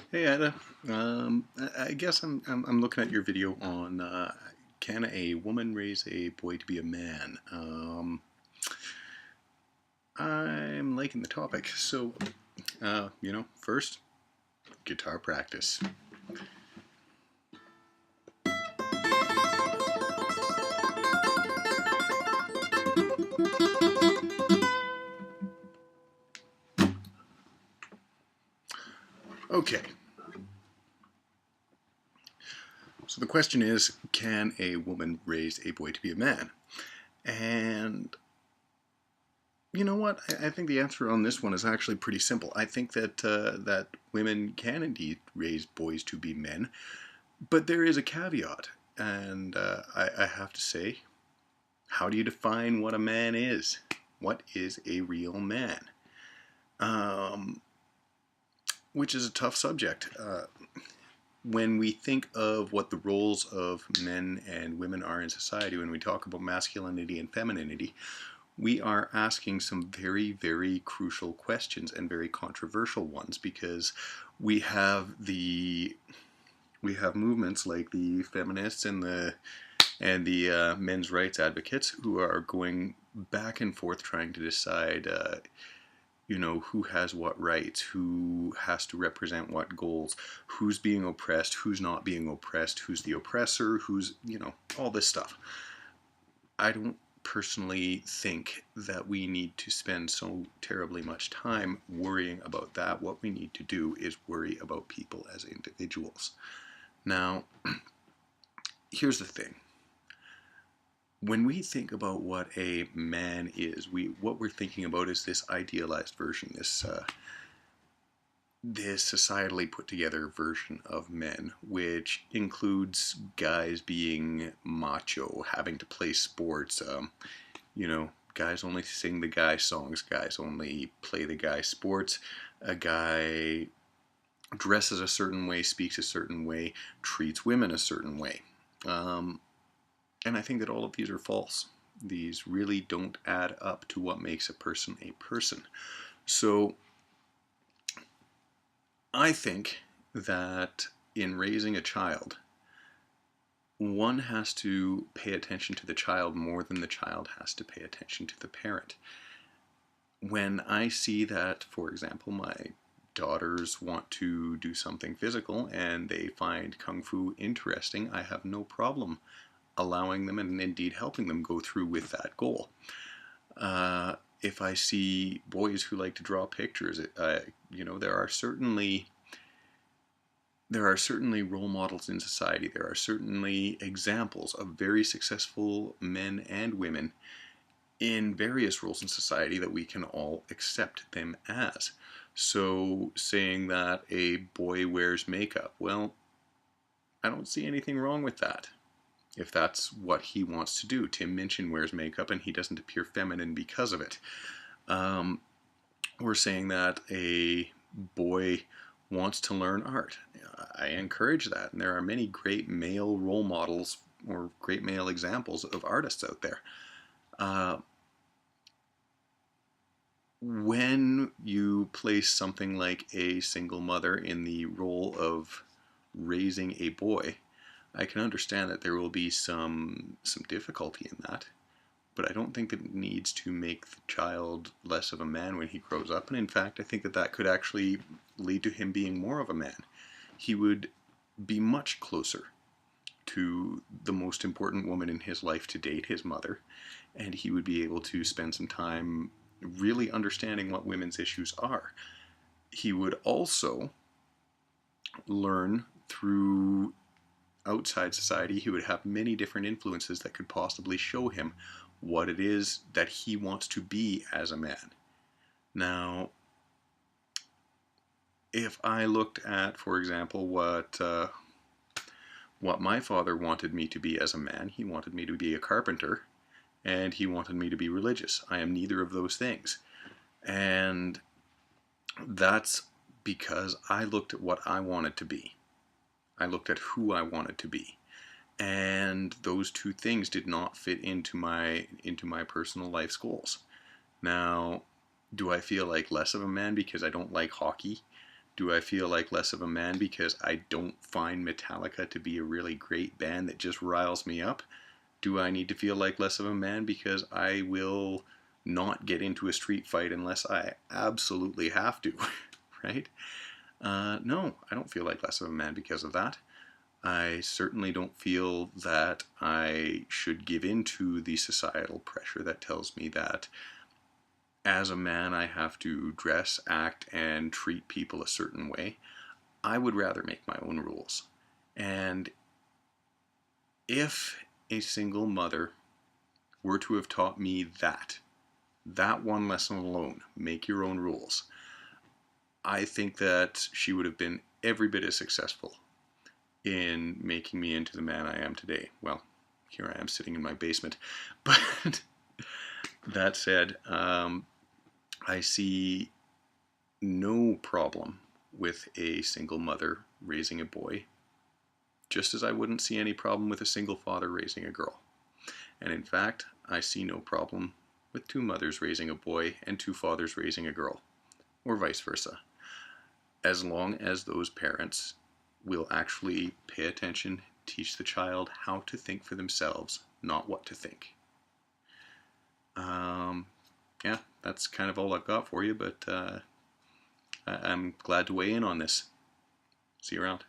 Hey Ada, I guess I'm looking at your video on can a woman raise a boy to be a man? I'm liking the topic. So, first, guitar practice. Okay, so the question is, can a woman raise a boy to be a man? And you know what? I think the answer on this one is actually pretty simple. I think that women can indeed raise boys to be men, but there is a caveat, and I have to say, how do you define what a man is? What is a real man? Um, which is a tough subject. When we think of what the roles of men and women are in society, when we talk about masculinity and femininity, we are asking some very, very crucial questions and very controversial ones because we have movements like the feminists and the men's rights advocates who are going back and forth trying to decide, who has what rights, who has to represent what goals, who's being oppressed, who's not being oppressed, who's the oppressor, who's, all this stuff. I don't personally think that we need to spend so terribly much time worrying about that. What we need to do is worry about people as individuals. Now, here's the thing. When we think about what a man is, what we're thinking about is this idealized version, this societally put together version of men, which includes guys being macho, having to play sports, guys only sing the guy songs, guys only play the guy sports, a guy dresses a certain way, speaks a certain way, treats women a certain way. And I think that all of these are false. These really don't add up to what makes a person a person. So I think that in raising a child, one has to pay attention to the child more than the child has to pay attention to the parent. When I see that, for example, my daughters want to do something physical and they find Kung Fu interesting, I have no problem allowing them and indeed helping them go through with that goal. If I see boys who like to draw pictures, there are certainly role models in society. There are certainly examples of very successful men and women in various roles in society that we can all accept them as. So saying that a boy wears makeup, well, I don't see anything wrong with that. If that's what he wants to do. Tim Minchin wears makeup and he doesn't appear feminine because of it. We're saying that a boy wants to learn art. I encourage that, and there are many great male role models or great male examples of artists out there. When you place something like a single mother in the role of raising a boy, I can understand that there will be some difficulty in that, but I don't think that it needs to make the child less of a man when he grows up. And in fact, I think that that could actually lead to him being more of a man. He would be much closer to the most important woman in his life to date, his mother, and he would be able to spend some time really understanding what women's issues are. He would also learn through outside society. He would have many different influences that could possibly show him what it is that he wants to be as a man. Now, if I looked at, for example, what my father wanted me to be as a man, he wanted me to be a carpenter, and he wanted me to be religious. I am neither of those things. And that's because I looked at what I wanted to be. I looked at who I wanted to be. And those two things did not fit into my personal life's goals. Now, do I feel like less of a man because I don't like hockey? Do I feel like less of a man because I don't find Metallica to be a really great band that just riles me up? Do I need to feel like less of a man because I will not get into a street fight unless I absolutely have to, right? No, I don't feel like less of a man because of that. I certainly don't feel that I should give in to the societal pressure that tells me that as a man I have to dress, act, and treat people a certain way. I would rather make my own rules. And if a single mother were to have taught me that one lesson alone, make your own rules, I think that she would have been every bit as successful in making me into the man I am today. Well, here I am sitting in my basement. But that said, I see no problem with a single mother raising a boy, just as I wouldn't see any problem with a single father raising a girl. And in fact, I see no problem with two mothers raising a boy and two fathers raising a girl, or vice versa, as long as those parents will actually pay attention, teach the child how to think for themselves, not what to think. Yeah, that's kind of all I've got for you, but I'm glad to weigh in on this. See you around.